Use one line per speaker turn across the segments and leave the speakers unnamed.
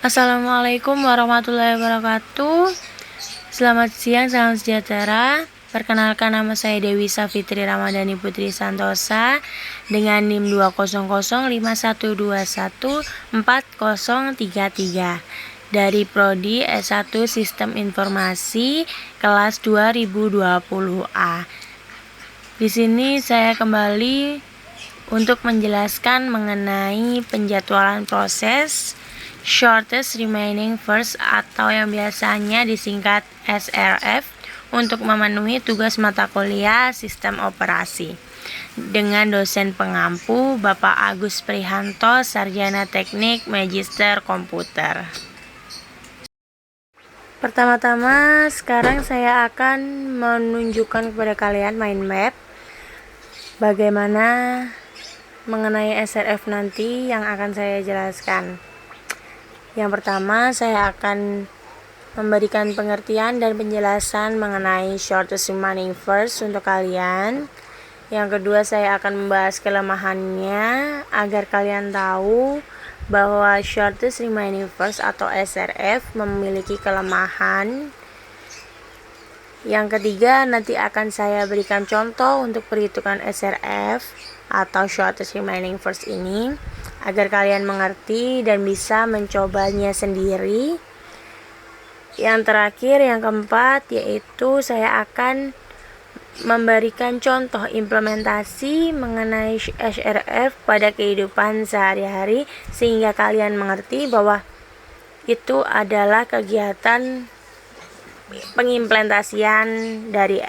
Assalamualaikum warahmatullahi wabarakatuh. Selamat siang, salam sejahtera. Perkenalkan, nama saya Dewi Safitri Ramadhani Putri Santosa dengan NIM 20051514033 dari Prodi S1 Sistem Informasi kelas 2020A. Di sini saya kembali untuk menjelaskan mengenai penjadwalan proses Shortest Remaining First atau yang biasanya disingkat SRF untuk memenuhi tugas mata kuliah Sistem Operasi dengan dosen pengampu Bapak Agus Prihanto, Sarjana Teknik Magister Komputer. Pertama-tama sekarang saya akan menunjukkan kepada kalian mind map bagaimana mengenai SRF nanti yang akan saya jelaskan. Yang pertama, saya akan memberikan pengertian dan penjelasan mengenai shortest remaining first untuk kalian. Yang kedua, saya akan membahas kelemahannya agar kalian tahu bahwa shortest remaining first atau SRF memiliki kelemahan. Yang ketiga, nanti akan saya berikan contoh untuk perhitungan SRF atau shortest remaining first ini agar kalian mengerti dan bisa mencobanya sendiri. Yang terakhir, yang keempat, yaitu saya akan memberikan contoh implementasi mengenai SRF pada kehidupan sehari-hari sehingga kalian mengerti bahwa itu adalah kegiatan pengimplementasian dari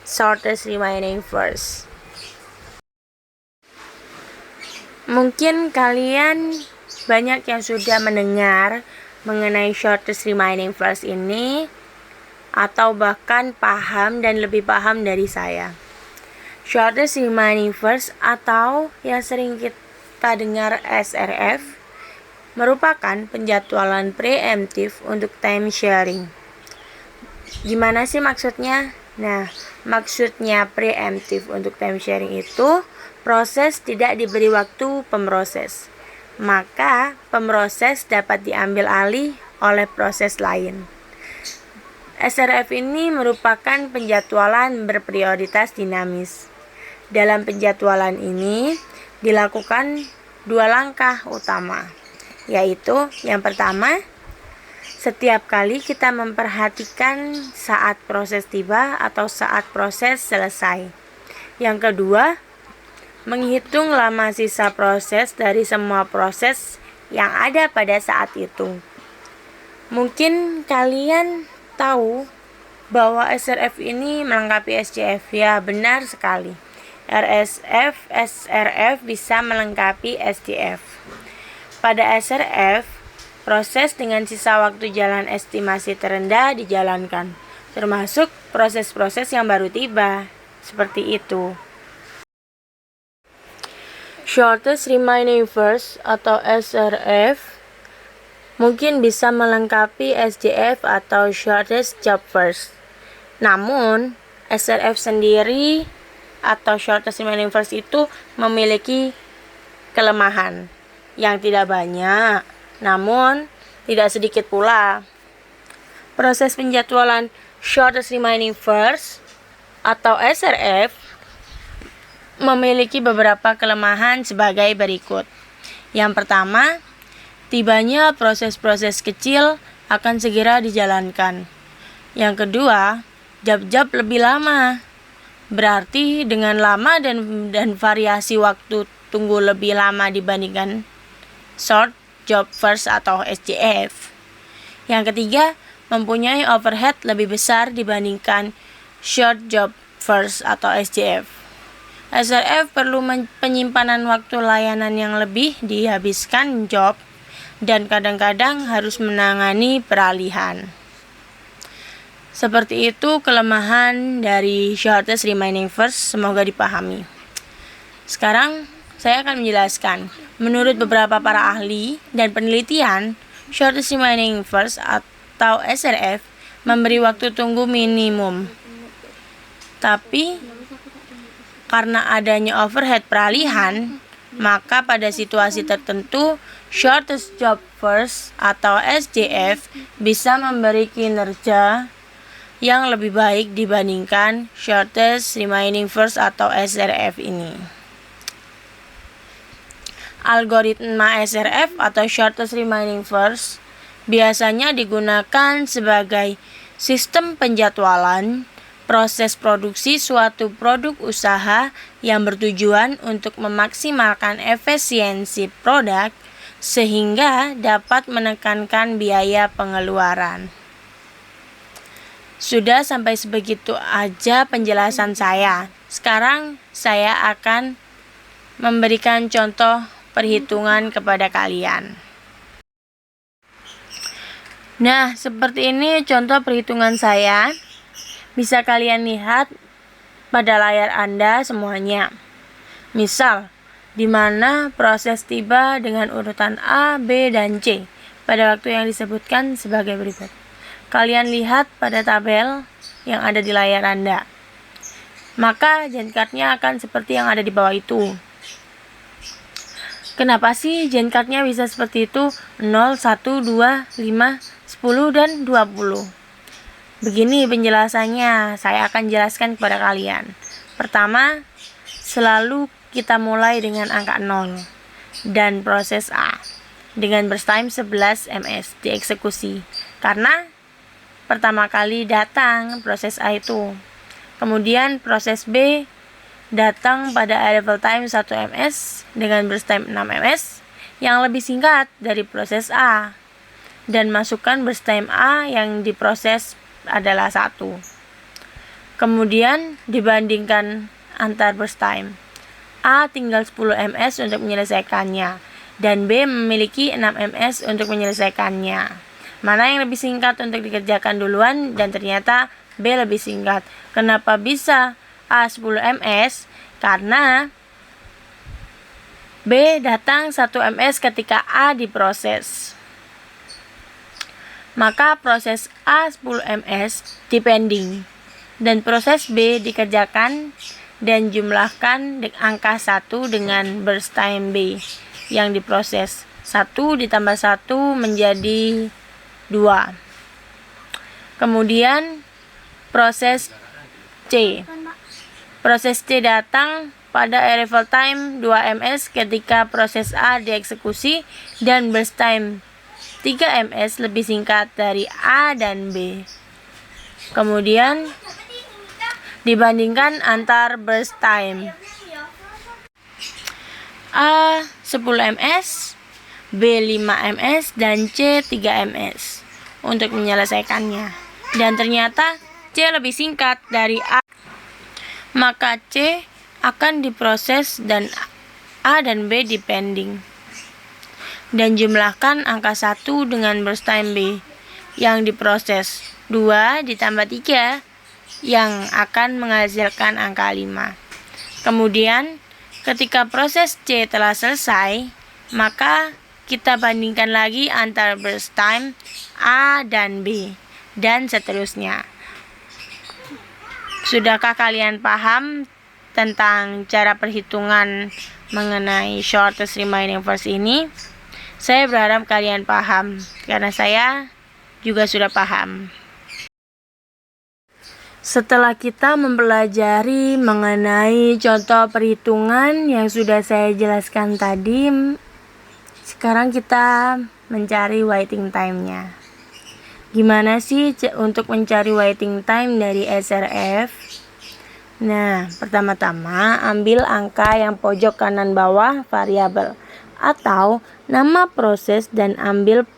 shortest remaining first. Mungkin kalian banyak yang sudah mendengar mengenai shortest remaining first ini atau bahkan paham dan lebih paham dari saya. Shortest remaining first atau yang sering kita dengar SRF merupakan penjadwalan preemptif untuk time sharing. Gimana sih maksudnya? Nah, maksudnya preemptif untuk time sharing itu proses tidak diberi waktu pemroses, maka pemroses dapat diambil alih oleh proses lain. SRF ini merupakan penjadwalan berprioritas dinamis. Dalam penjadwalan ini dilakukan dua langkah utama, yaitu yang pertama, setiap kali kita memperhatikan saat proses tiba atau saat proses selesai. Yang kedua, menghitung lama sisa proses dari semua proses yang ada pada saat itu. Mungkin kalian tahu bahwa SRF ini melengkapi SCF. Ya, benar sekali. SRF bisa melengkapi SCF. Pada SRF, proses dengan sisa waktu jalan estimasi terendah dijalankan, termasuk proses-proses yang baru tiba. Seperti itu. Shortest remaining first atau SRF mungkin bisa melengkapi SJF atau shortest job first. Namun, SRF sendiri atau shortest remaining first itu memiliki kelemahan yang tidak banyak, namun tidak sedikit pula. Proses penjadwalan shortest remaining first atau SRF memiliki beberapa kelemahan sebagai berikut. Yang pertama, tibanya proses-proses kecil akan segera dijalankan. Yang kedua, job-job lebih lama. Berarti dengan lama dan variasi waktu tunggu lebih lama dibandingkan short job first atau SJF. Yang ketiga, mempunyai overhead lebih besar dibandingkan short job first atau SJF. SRF perlu penyimpanan waktu layanan yang lebih dihabiskan job dan kadang-kadang harus menangani peralihan. Seperti itu kelemahan dari shortest remaining first, semoga dipahami. Sekarang saya akan menjelaskan. Menurut beberapa para ahli dan penelitian, shortest remaining first atau SRF memberi waktu tunggu minimum. Tapi karena adanya overhead peralihan, maka pada situasi tertentu shortest job first atau SJF bisa memberi kinerja yang lebih baik dibandingkan shortest remaining first atau SRF ini. Algoritma SRF atau shortest remaining first biasanya digunakan sebagai sistem penjadwalan proses produksi suatu produk usaha yang bertujuan untuk memaksimalkan efisiensi produk sehingga dapat menekankan biaya pengeluaran. Sudah sampai sebegitu aja penjelasan saya. Sekarang saya akan memberikan contoh perhitungan kepada kalian. Nah, seperti ini contoh perhitungan saya. Bisa kalian lihat pada layar Anda semuanya. Misal, di mana proses tiba dengan urutan A, B, dan C pada waktu yang disebutkan sebagai berikut. Kalian lihat pada tabel yang ada di layar Anda. Maka Gencard-nya akan seperti yang ada di bawah itu. Kenapa sih Gencard-nya bisa seperti itu? 0, 1, 2, 5, 10, dan 20. Begini penjelasannya, saya akan jelaskan kepada kalian. Pertama, selalu kita mulai dengan angka 0 dan proses A dengan burst time 11 ms dieksekusi. Karena pertama kali datang proses A itu. Kemudian proses B datang pada arrival time 1 ms dengan burst time 6 ms yang lebih singkat dari proses A. Dan masukkan burst time A yang diproses adalah 1. Kemudian dibandingkan antar burst time. A tinggal 10 ms untuk menyelesaikannya dan B memiliki 6 ms untuk menyelesaikannya. Mana yang lebih singkat untuk dikerjakan duluan? Dan ternyata B lebih singkat. Kenapa bisa A 10 ms? Karena B datang 1 ms ketika A diproses. Maka proses A 10 ms depending dan proses B dikerjakan dan jumlahkan angka 1 dengan burst time B yang diproses. 1 ditambah 1 menjadi 2. Kemudian proses C. Proses C datang pada arrival time 2 ms ketika proses A dieksekusi dan burst time 3 ms lebih singkat dari A dan B. Kemudian dibandingkan antar burst time. A 10 ms, B 5 ms, dan C 3 ms untuk menyelesaikannya. Dan ternyata C lebih singkat dari A. Maka C akan diproses dan A dan B depending. Dan jumlahkan angka 1 dengan burst time B yang diproses. 2 ditambah 3 yang akan menghasilkan angka 5. Kemudian ketika proses C telah selesai, maka kita bandingkan lagi antara burst time A dan B dan seterusnya. Sudahkah kalian paham tentang cara perhitungan mengenai shortest remaining first ini? Saya berharap kalian paham, karena saya juga sudah paham. Setelah kita mempelajari mengenai contoh perhitungan yang sudah saya jelaskan tadi, sekarang kita mencari waiting time-nya. Gimana sih untuk mencari waiting time dari SRF? Nah, pertama-tama ambil angka yang pojok kanan bawah variabel atau nama proses dan ambil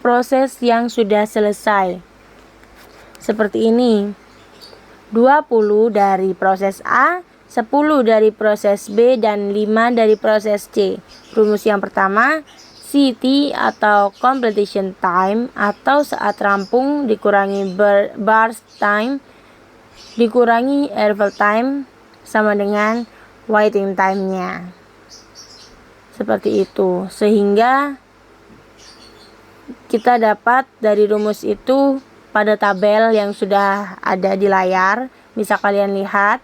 proses yang sudah selesai. Seperti ini. 20 dari proses A, 10 dari proses B, dan 5 dari proses C. Rumus yang pertama, CT atau completion time atau saat rampung dikurangi burst time dikurangi arrival time sama dengan waiting time-nya. Seperti itu. Sehingga kita dapat dari rumus itu pada tabel yang sudah ada di layar. Bisa kalian lihat.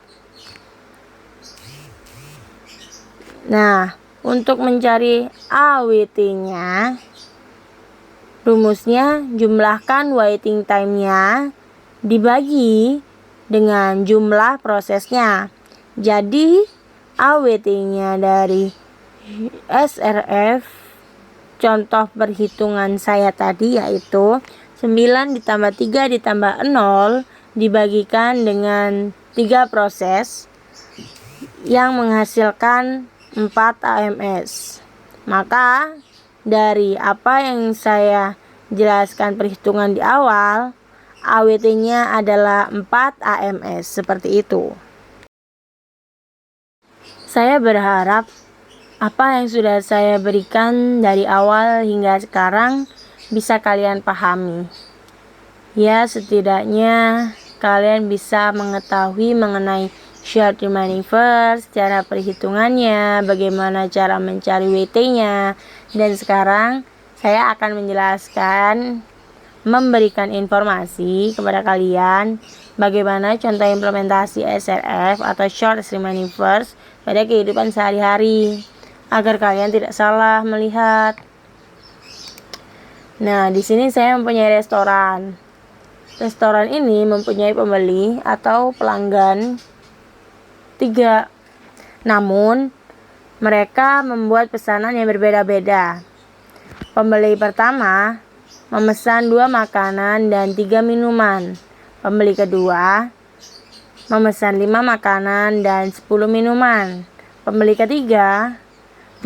Nah, Untuk mencari AWT-nya, rumusnya jumlahkan waiting time-nya dibagi dengan jumlah prosesnya. Jadi AWT-nya dari SRF, contoh perhitungan saya tadi yaitu 9 ditambah 3 ditambah 0 dibagikan dengan 3 proses yang menghasilkan 4 AMS. Maka dari apa yang saya jelaskan perhitungan di awal, AWT-nya adalah 4 AMS, seperti itu. Saya berharap apa yang sudah saya berikan dari awal hingga sekarang bisa kalian pahami. Ya, setidaknya kalian bisa mengetahui mengenai short remaining verse, cara perhitungannya, bagaimana cara mencari WT-nya. Dan sekarang saya akan menjelaskan, memberikan informasi kepada kalian bagaimana contoh implementasi SRF atau short remaining verse pada kehidupan sehari-hari agar kalian tidak salah melihat. Nah, di sini saya mempunyai restoran. Restoran ini mempunyai pembeli atau pelanggan 3. Namun, mereka membuat pesanan yang berbeda-beda. Pembeli pertama memesan 2 makanan dan 3 minuman. Pembeli kedua memesan 5 makanan dan 10 minuman. Pembeli ketiga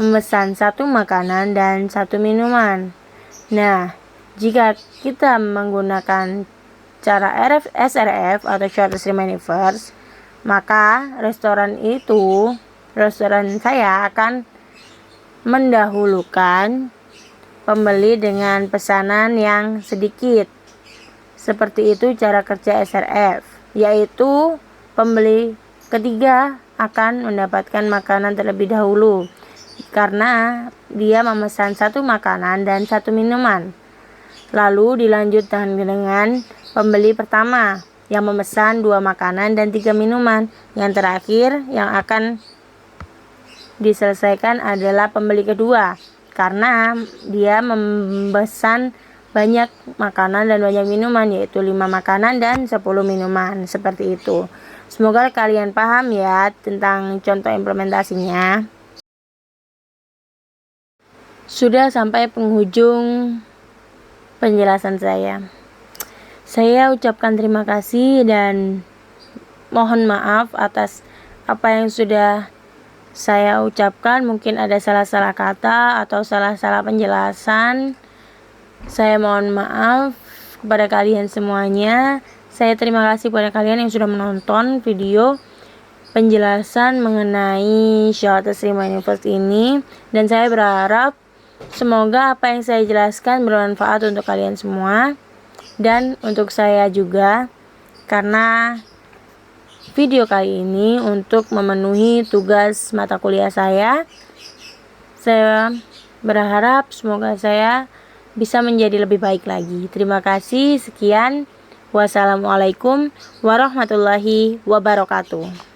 memesan 1 makanan dan 1 minuman. Nah, jika kita menggunakan cara SRF atau short remaining verse, maka restoran saya akan mendahulukan pembeli dengan pesanan yang sedikit. Seperti itu cara kerja SRF, yaitu pembeli ketiga akan mendapatkan makanan terlebih dahulu karena dia memesan 1 makanan dan 1 minuman. Lalu dilanjutkan dengan pembeli pertama yang memesan 2 makanan dan 3 minuman. Yang terakhir yang akan diselesaikan adalah pembeli kedua karena dia memesan banyak makanan dan banyak minuman, yaitu 5 makanan dan 10 minuman. Seperti itu. Semoga kalian paham ya tentang contoh implementasinya. Sudah sampai penghujung penjelasan saya. Saya ucapkan terima kasih dan mohon maaf atas apa yang sudah saya ucapkan. Mungkin ada salah-salah kata atau salah-salah penjelasan. Saya mohon maaf kepada kalian semuanya. Saya terima kasih kepada kalian yang sudah menonton video penjelasan mengenai short remaining verse ini. Dan saya berharap semoga apa yang saya jelaskan bermanfaat untuk kalian semua dan untuk saya juga, karena video kali ini untuk memenuhi tugas mata kuliah saya. Saya berharap semoga saya bisa menjadi lebih baik lagi. Terima kasih, sekian. Wassalamualaikum warahmatullahi wabarakatuh.